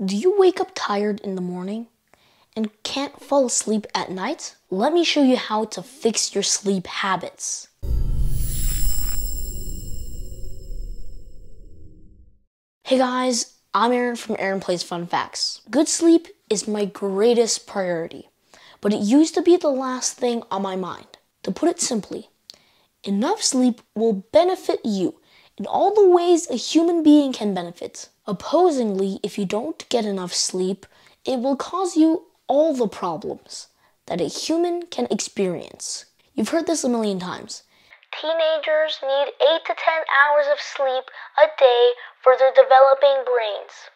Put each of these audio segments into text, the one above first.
Do you wake up tired in the morning and can't fall asleep at night? Let me show you how to fix your sleep habits. Hey guys, I'm Aaron from Aaron Plays Fun Facts. Good sleep is my greatest priority, but it used to be the last thing on my mind. To put it simply, enough sleep will benefit you in all the ways a human being can benefit. Opposingly, if you don't get enough sleep, it will cause you all the problems that a human can experience. You've heard this a million times. Teenagers need 8 to 10 hours of sleep a day for their developing brains.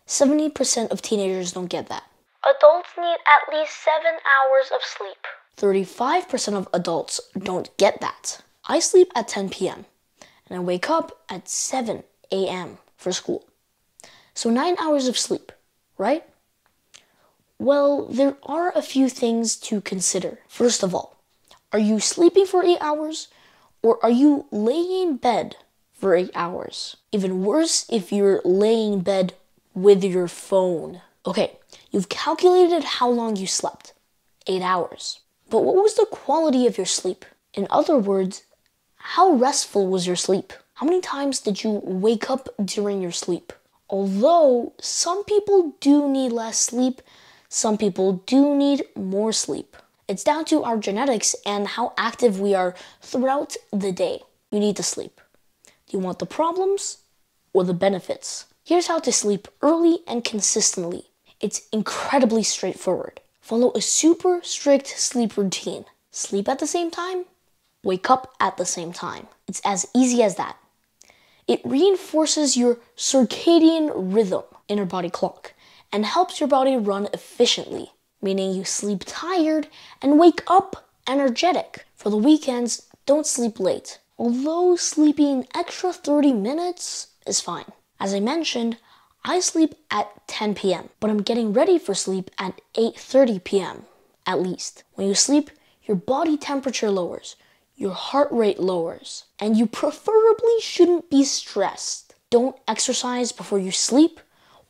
70% of teenagers don't get that. Adults need at least 7 hours of sleep. 35% of adults don't get that. I sleep at 10 p.m. and I wake up at 7 a.m. for school. So 9 hours of sleep, right? Well, there are a few things to consider. First of all, are you sleeping for 8 hours or are you laying in bed for 8 hours? Even worse if you're laying in bed with your phone. Okay, you've calculated how long you slept, 8 hours. But what was the quality of your sleep? In other words, how restful was your sleep? How many times did you wake up during your sleep? Although some people do need less sleep, some people do need more sleep. It's down to our genetics and how active we are throughout the day. You need to sleep. Do you want the problems or the benefits? Here's how to sleep early and consistently. It's incredibly straightforward. Follow a super strict sleep routine. Sleep at the same time, wake up at the same time. It's as easy as that. It reinforces your circadian rhythm, inner body clock, and helps your body run efficiently, meaning you sleep tired and wake up energetic. For the weekends, don't sleep late, although sleeping an extra 30 minutes is fine. As I mentioned, I sleep at 10 p.m., but I'm getting ready for sleep at 8:30 p.m. at least. When you sleep, your body temperature lowers, your heart rate lowers, and you preferably shouldn't be stressed. Don't exercise before you sleep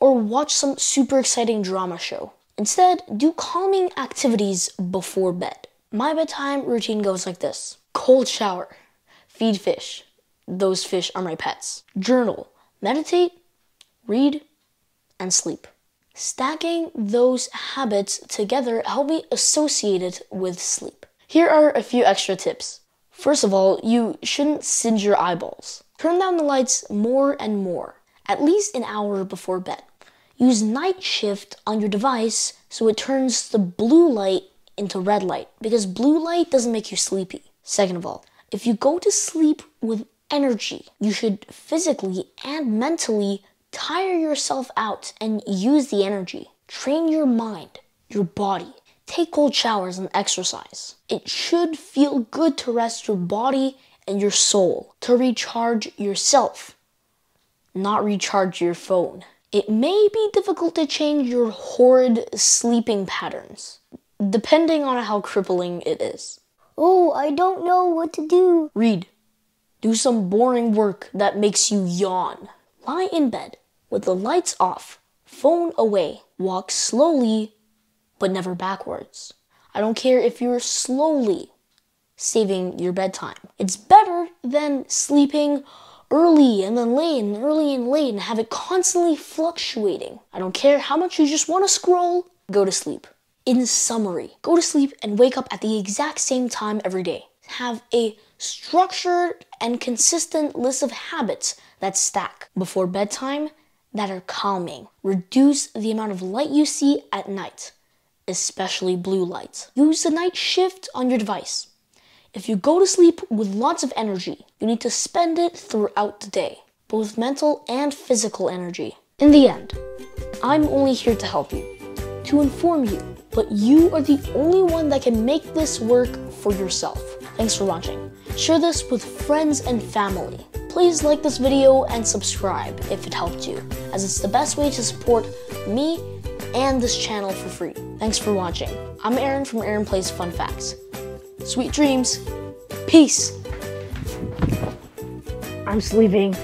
or watch some super exciting drama show. Instead, do calming activities before bed. My bedtime routine goes like this: cold shower, feed fish. Those fish are my pets. Journal, meditate, read, and sleep. Stacking those habits together help me associate it with sleep. Here are a few extra tips. First of all, you shouldn't singe your eyeballs. Turn down the lights more and more, at least an hour before bed. Use night shift on your device so it turns the blue light into red light, because blue light doesn't make you sleepy. Second of all, if you go to sleep with energy, you should physically and mentally tire yourself out and use the energy. Train your mind, your body. Take cold showers and exercise. It should feel good to rest your body and your soul, to recharge yourself, not recharge your phone. It may be difficult to change your horrid sleeping patterns, depending on how crippling it is. Oh, I don't know what to do. Read. Do some boring work that makes you yawn. Lie in bed with the lights off, phone away. Walk slowly, but never backwards. I don't care if you're slowly saving your bedtime. It's better than sleeping early and then late and early and late and have it constantly fluctuating. I don't care how much you just want to scroll, go to sleep. In summary, go to sleep and wake up at the exact same time every day. Have a structured and consistent list of habits that stack before bedtime that are calming. Reduce the amount of light you see at night, especially blue light. Use the night shift on your device. If you go to sleep with lots of energy, you need to spend it throughout the day, both mental and physical energy. In the end, I'm only here to help you, to inform you, but you are the only one that can make this work for yourself. Thanks for watching. Share this with friends and family. Please like this video and subscribe if it helped you, as it's the best way to support me and this channel for free. Thanks for watching. I'm Aaron from Aaron Plays Fun Facts. Sweet dreams. Peace. I'm sleeping.